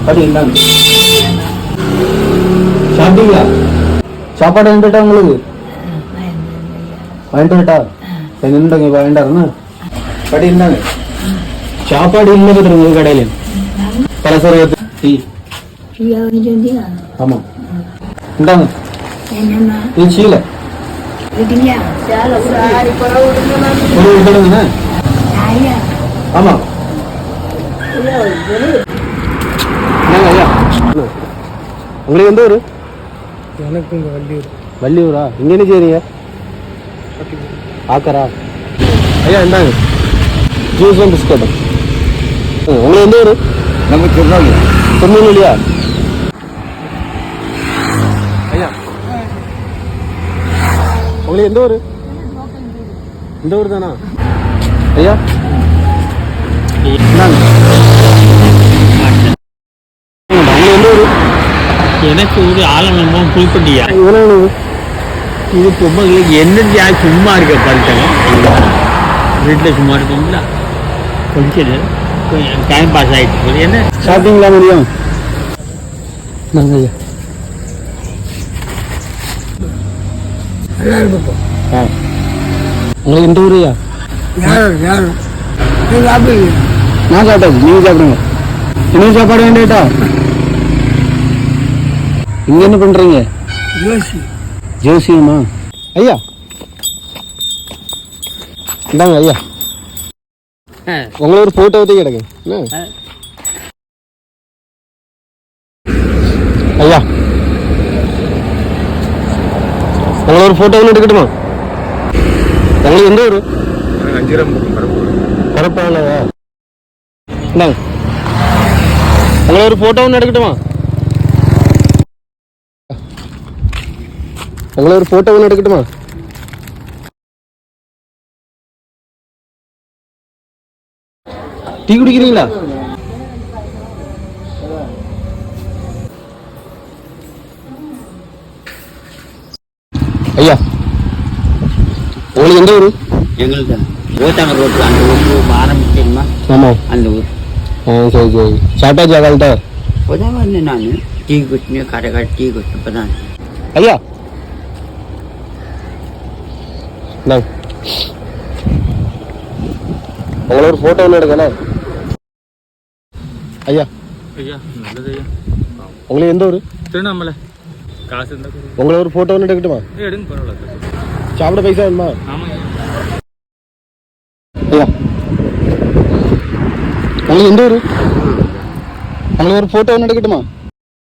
படி இந்தாங்க. சாப்பிட்டீங்களா? சாப்பாடு வந்துட்டா உங்களுக்கு வாங்கிட்டு வரட்டா? சரி நின்றுங்க வாங்கிட்டாருண்ணா. படி இருந்தாங்க. சாப்பாடு இல்லை பத்திரம் உங்க கடையில பலசர டீ. ஆமா இந்தாங்க. இது சீலை ஒரு விடுங்கண்ணா. ஆமா என்னங்க ஐயா உங்களுக்கு எந்த ஊர்? எனக்கு இங்கே வள்ளியூர். வள்ளியூரா? இங்கே என்ன செய்றீங்க? ஆக்கரா? ஐயா இந்தாங்க ஜூஸும் பிஸ்கட்டும். உங்களுக்கு எந்த ஊர்? நம்ம திருநெல்வேலி. திருநெல்வேலியா? ஐயா உங்களுக்கு எந்த ஊர்? இந்த ஊர் தானா ஐயா? உங்களுக்கு எந்த ஊர்? எனக்கு ஒரு ஆலங்கம்பம் புல்பட்டியா. இது பொம்மைகளுக்கு என்ன சும்மா இருக்க பாருங்க. வீட்டில் சும்மா இருக்கோம்ல கொஞ்சம் டைம் பாஸ் ஆகிட்டு போகுது. என்ன சாப்பிட்டீங்களா முடியும்? நாங்கள் ஐயா ஆ உங்களுக்கு எந்த ஊர் ஐயா? நான் சாப்பிட்டாச்சு. நீங்கள் சாப்பிடுங்க. என்ன சாப்பாடு வேண்டாட்டா? இங்க என்ன பண்றீங்க? ஜோசியமா? ஐயா இந்தாங்க ஐயா உங்களை ஒரு போட்டோ ஊற்றி கிடக்கு. ஐயா உங்களை ஒரு போட்டோ ஒன்று எடுக்கட்டுமா? உங்களுக்கு எந்த ஊர்? பரப்பாலையா? இந்தாங்க உங்களை ஒரு போட்டோ ஒன்று எடுக்கட்டுமா? உங்களை ஒரு போட்டோ ஒன்று எடுக்கட்டுமா? டீ குடிக்கிறீங்களா? ஐயா உங்களுக்கு எந்த ஊர்? எங்களுக்கு ஓட்டாங்க ரோட்டில் அந்த ஊருக்கு ஆரம்பிச்சிருமா? ஆமாம் அந்த ஊர். சரி சரி சாப்பிட்டாச்சு அதால்கிட்ட? இப்போதான் வந்தேன் நான். டீ குடிச்சுனே கடை டீ குடிச்சு இப்போ தான். ஐயா உங்களை ஒரு போட்டோ ஒன்று எடுக்கல? ஐயா ஐயா நல்லது ஐயா. உங்களுக்கு எந்த ஊர்? திருவண்ணாமலை. காசு இருந்தால் உங்களை ஒரு போட்டோ ஒன்று எடுக்கட்டுமா? எடுங்க பரவாயில்ல. சாப்பிட பைசா வேணுமா? ஆமாம் ஐயா உங்களுக்கு எந்த ஊர்? உங்களுக்கு ஒரு போட்டோ ஒன்று எடுக்கட்டுமா?